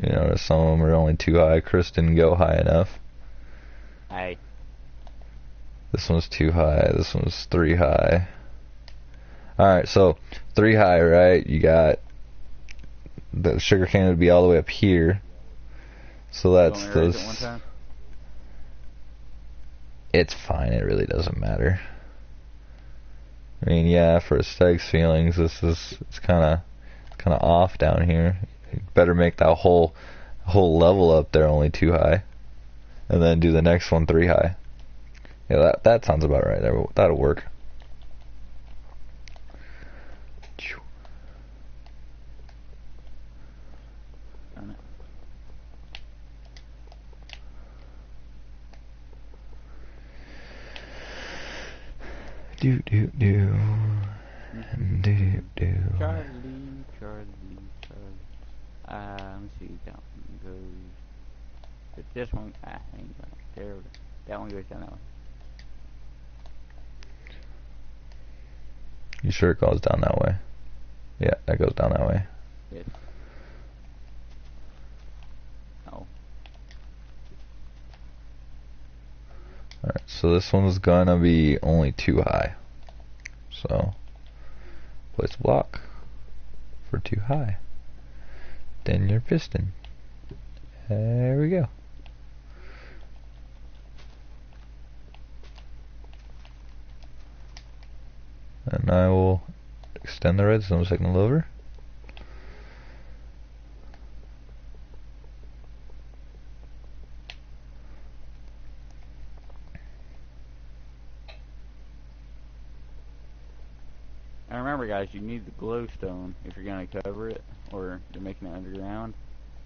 You notice some of them are only 2 high. Chris didn't go high enough. Hey. This one's 2 high. This one's 3 high. Alright, so 3 high, right? You got the sugarcane would be all the way up here. So that's those. It one time? It's fine. It really doesn't matter. I mean, yeah, for aesthetics feelings, it's kind of off down here. You better make that whole level up there only 2 high, and then do the next one 3 high. Yeah, that sounds about right. That'll work. Do do do. Do do do. Charlie. Let me see. That one goes. But this one, hang on. There. That one goes down that way. You sure it goes down that way? Yeah, that goes down that way. Yes. Oh. Alright, so this one's gonna be only 2 high. So, place a block for 2 high. Then your piston. There we go. And I will extend the redstone signal over. And remember, guys, you need the glowstone if you're going to cover it, or you're making it underground.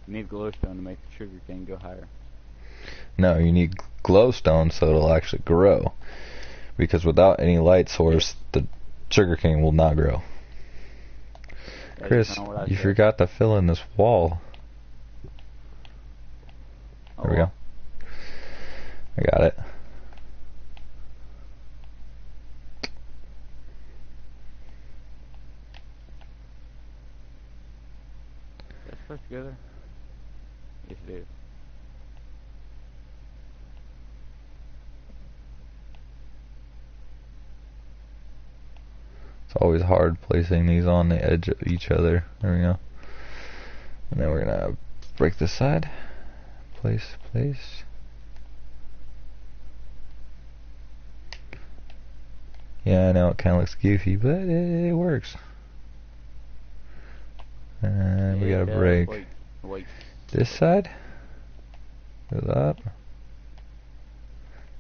You need glowstone to make the sugarcane go higher. No, you need glowstone so it'll actually grow. because without any light source, the sugarcane will not grow. That's Chris, kinda what I you said. forgot to fill in this wall. Oh, There we well. go. I got it. That's supposed to go there? Yes, it is. It's always hard placing these on the edge of each other. There we go. And then we're gonna break this side. Place. Yeah, I know it kind of looks goofy, but it works. And we Yeah, gotta it does. break Wait. this side. Goes up.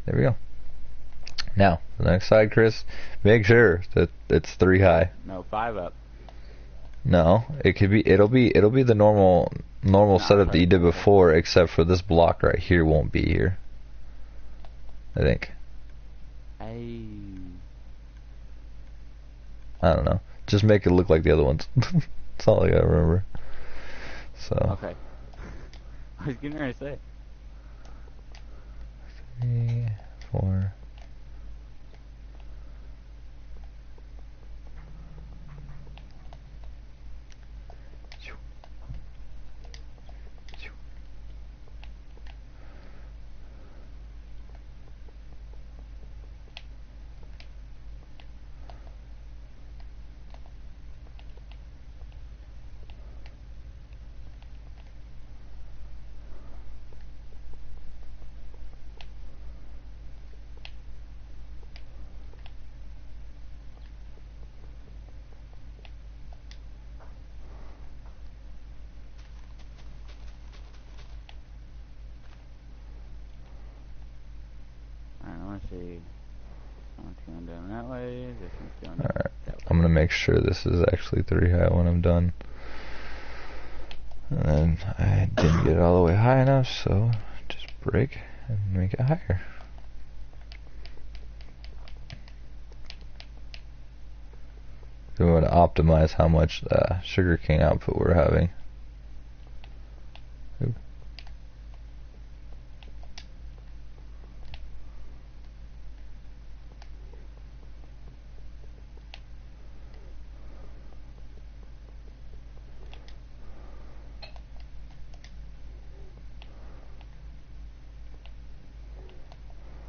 There we go. Now, the next side, Chris, make sure that it's 3 high. No, 5 up. No, it'll be the normal setup that you did before, except for this block right here won't be here. I think. Hey. I don't know. Just make it look like the other ones. That's all I gotta remember. So. Okay. I was getting ready to say. 3, 4. Alright, let's see. One's going down that way. This one's going down Alright. that way. I'm gonna make sure this is actually 3 high when I'm done. And then I didn't get it all the way high enough, so just break and make it higher. We want to optimize how much sugarcane output we're having. Oop.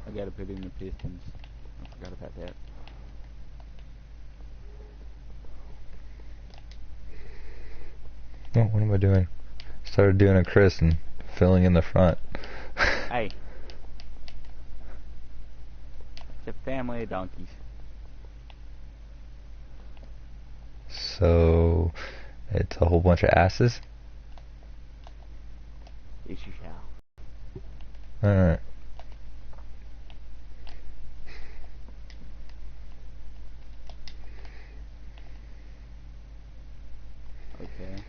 I gotta put in the pistons. I forgot about that. Oh, what am I doing? Started doing a Chris and filling in the front. Hey. It's a family of donkeys. So it's a whole bunch of asses. Yes, you shall. Alright. Okay.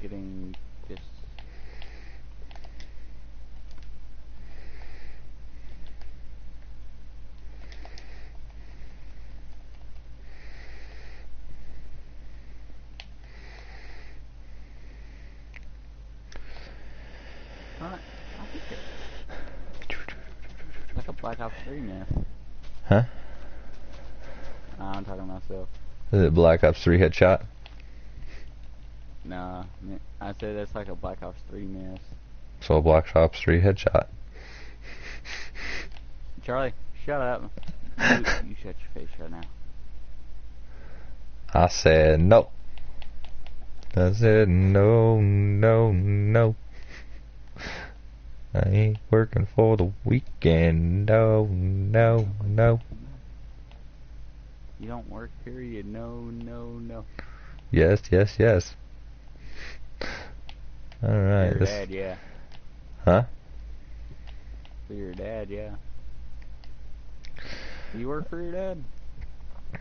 Getting this. Alright, I think it's like a Black Ops 3 mess. Huh? I'm talking to myself. Is it Black Ops 3 headshot? Nah, I said that's like a Black Ops 3 mess. So a Black Ops 3 headshot. Charlie, shut up. You shut your face right now. I said no. I said no. I ain't working for the weekend. No. You don't work, period. No. Yes. Alright. For your dad, yeah. Huh? For your dad, yeah. You work for your dad?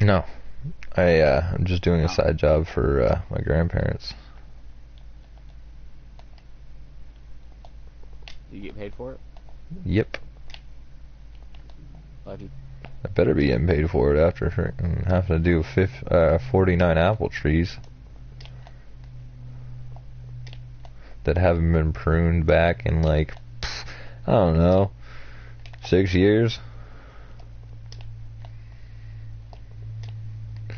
No. I'm just doing a side job for my grandparents. Do you get paid for it? Yep. Lucky. I better be getting paid for it after having to do 49 apple trees that haven't been pruned back in like, I don't know, 6 years. I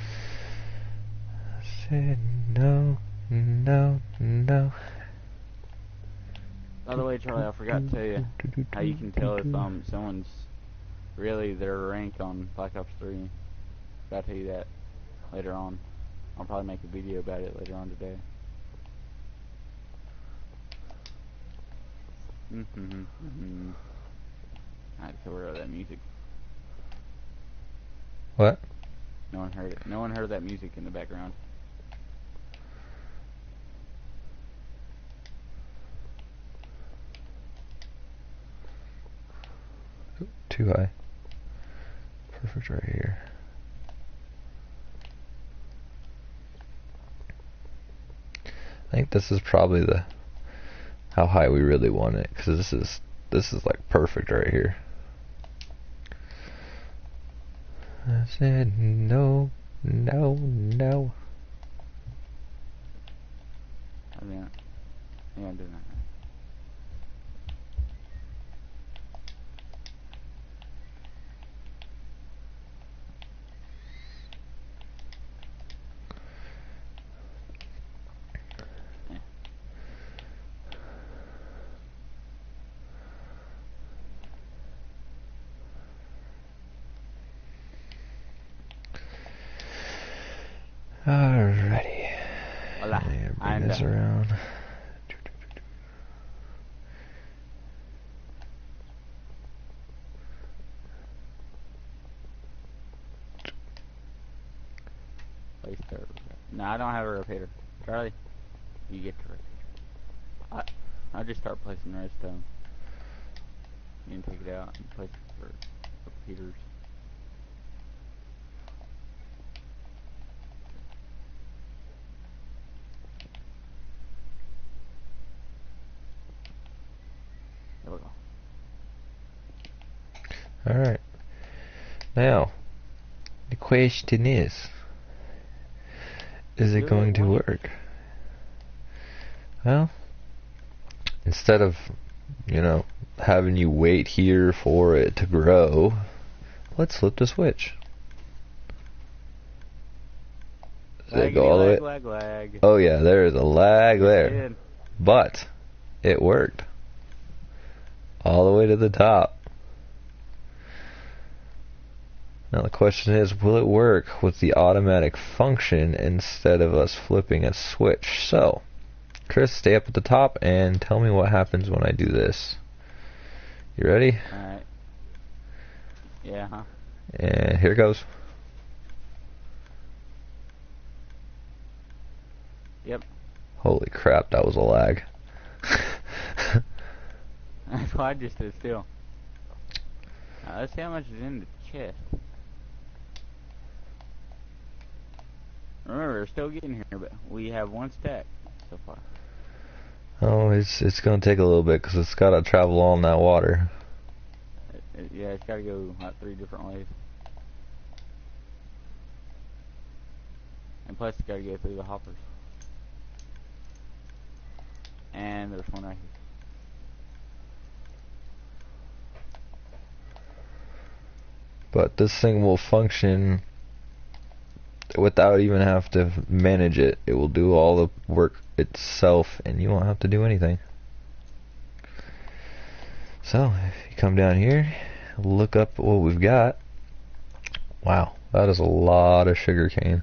said no, no, no. By the way, Charlie, I forgot to tell you how you can tell if someone's really their rank on Black Ops 3. I'll tell you that later on. I'll probably make a video about it later on today. Alright, so we're out of that music. What? No one heard it. No one heard that music in the background. Too high. Perfect right here. I think this is probably how high we really want it, because this is like perfect right here. I said no, no, no. I mean, yeah, I'm doing that. Alrighty. Hola. Bring this around. Place the no, I don't have a rotator. Charlie, you get the rotator. I'll just start placing redstone. You can take it out and place it for repeaters. There we go. Alright. Now, the question is it going to work? Well, instead of, having you wait here for it to grow, let's flip the switch. Does it go all the way? Lag. Oh yeah, there is a lag there. But it worked. All the way to the top. Now the question is, will it work with the automatic function instead of us flipping a switch? So, Chris, stay up at the top and tell me what happens when I do this. You ready? Alright. Yeah, huh? And here goes. Yep. Holy crap, that was a lag. That's why I just stood still. Now, let's see how much is in the chest. Remember, we're still getting here, but we have one stack so far. Oh, it's going to take a little bit because it's got to travel all in that water. Yeah, it's got to go like 3 different ways. And plus, it's got to go through the hoppers. And there's one right here. But this thing will function without even have to manage it. It will do all the work itself and you won't have to do anything. So if you come down here, look up what we've got. Wow, that is a lot of sugarcane.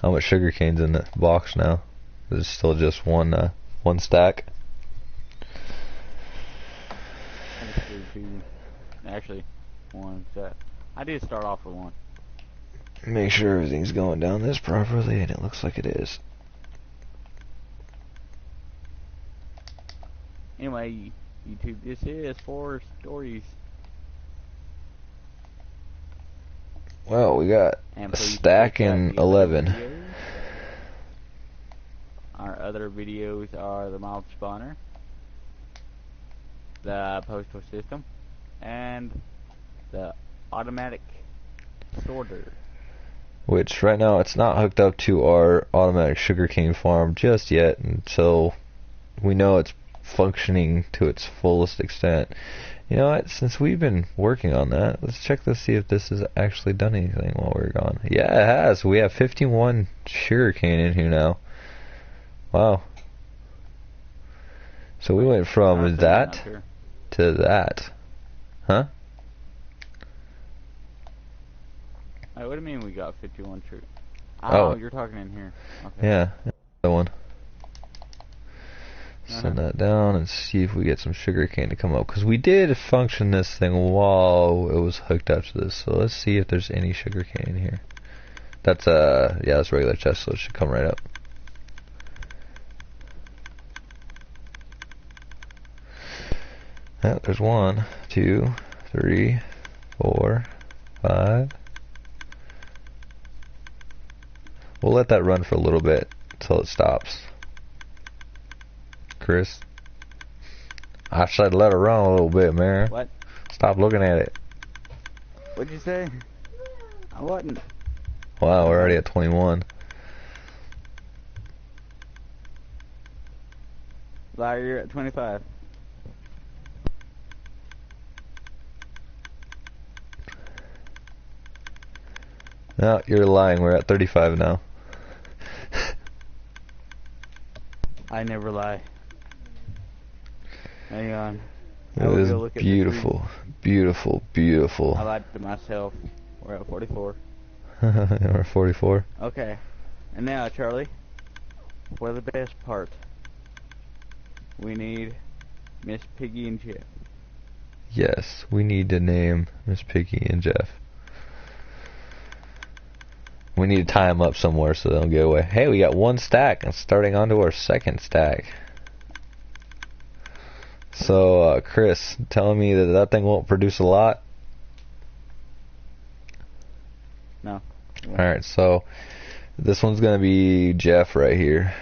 How much sugarcane's in the box now? There's still just one stack. Actually, one set. I did start off with one. Make sure everything's going down this properly, and it looks like it is. Anyway, YouTube, this is 4 stories. Well, we got a stack and 11. Our other videos are the mob spawner, the postal system, and the automatic sorter. Which right now it's not hooked up to our automatic sugarcane farm just yet until we know it's functioning to its fullest extent. You know what, since we've been working on that, let's check to see if this has actually done anything while we're gone. Yeah, it has. We have 51 sugarcane in here now. Wow. So we went from that to that. Huh? What do you mean we got 51 troops? Oh, you're talking in here. Okay. Yeah, that one. Send that down and see if we get some sugarcane to come up. Because we did function this thing while it was hooked up to this. So let's see if there's any sugarcane in here. That's yeah, that's regular chest, so it should come right up. Yeah, there's 1, 2, 3, 4, 5. We'll let that run for a little bit until it stops. Chris, I said let it run a little bit, man. What? Stop looking at it. What'd you say? I wasn't. Wow, we're already at 21. Larry, you're at 25. No, you're lying. We're at 35 now. I never lie. Hang on. It is beautiful, beautiful, beautiful. I lied to myself. We're at 44. We're 44. Okay. And now, Charlie, for the best part, we need Miss Piggy and Jeff. Yes, we need to name Miss Piggy and Jeff. We need to tie them up somewhere so they don't get away. Hey, we got 1 stack and starting on to our 2nd stack. So, Chris, telling me that that thing won't produce a lot? No. Alright, so this one's going to be Jeff right here.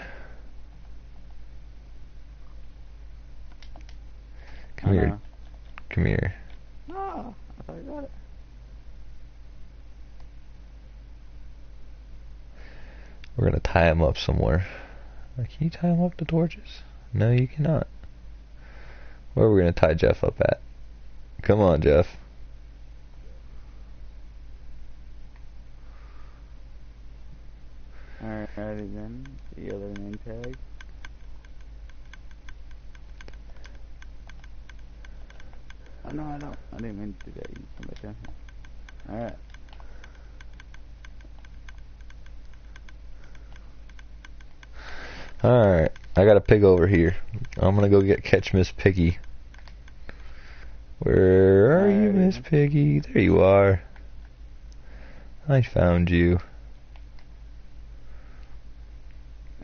Come here. Come here. Oh, I thought I got it. We're going to tie him up somewhere. Can you tie him up to torches? No, you cannot. Where are we going to tie Jeff up at? Come on, Jeff. Alright then. The other name tag. Oh no, I don't. I didn't mean to do that. You come back down here. Alright. Alright, I got a pig over here. I'm gonna go catch Miss Piggy. Where are you, Miss Piggy? There you are. I found you.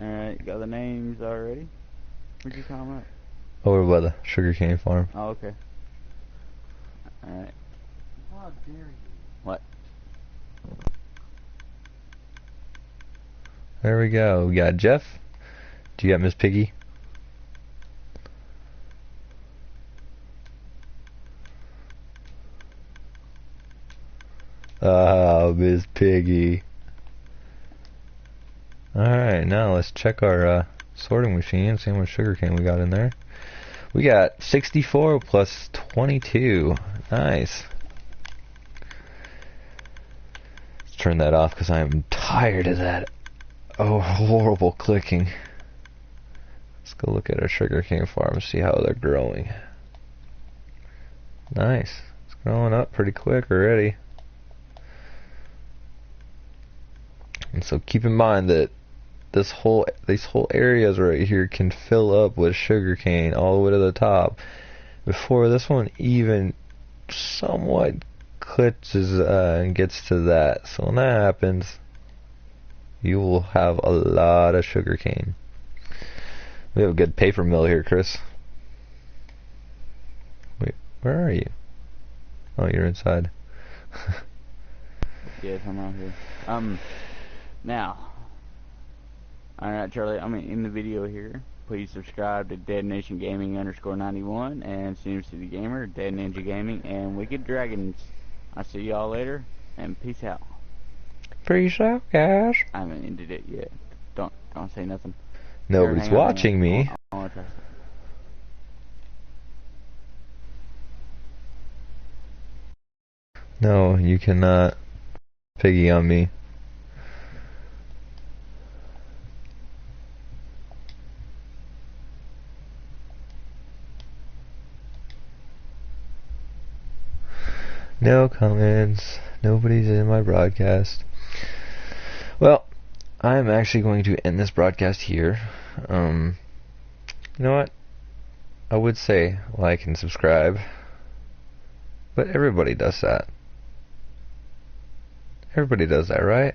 Alright, got the names already? Where'd you come up? Over by the sugarcane farm. Oh, okay. Alright. How dare you? What? There we go. We got Jeff. Do you got Miss Piggy? Oh, Miss Piggy. Alright, now let's check our sorting machine, see how much sugarcane we got in there. We got 64 plus 22. Nice. Let's turn that off because I am tired of that horrible clicking. Let's go look at our sugarcane farm and see how they're growing. Nice. It's growing up pretty quick already. And so keep in mind that these whole areas right here can fill up with sugarcane all the way to the top before this one even somewhat clutches and gets to that. So when that happens, you will have a lot of sugarcane. We have a good paper mill here, Chris. Wait, where are you? Oh, you're inside. Yes, I'm out here. Now, Alright, Charlie, I'm going to end the video here. Please subscribe to Dead Nation Gaming _91 and CMC the Gamer, Dead Ninja Gaming, and Wicked Dragons. I'll see y'all later, and peace out. Peace out, guys. I haven't ended it yet. Don't say nothing. Nobody's watching me. I want to try something. No, you cannot piggy on me. No comments. Nobody's in my broadcast. Well, I'm actually going to end this broadcast here. You know what? I would say like and subscribe, but everybody does that. Everybody does that, right?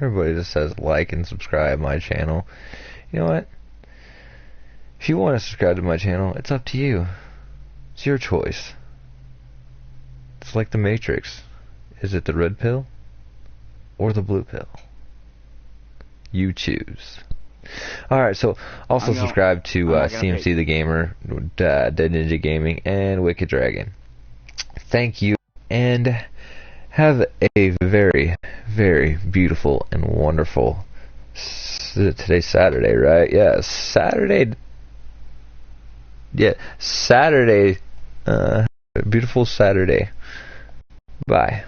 Everybody just says like and subscribe my channel. You know what? If you want to subscribe to my channel, it's up to you. It's your choice. It's like the Matrix. Is it the red pill or the blue pill? You choose. Alright, so also subscribe to CMC the Gamer, Dead Ninja Gaming, and Wicked Dragon. Thank you, and have a very, very beautiful and wonderful... Today's Saturday, right? Yeah, Saturday... Yeah, Saturday... beautiful Saturday. Bye.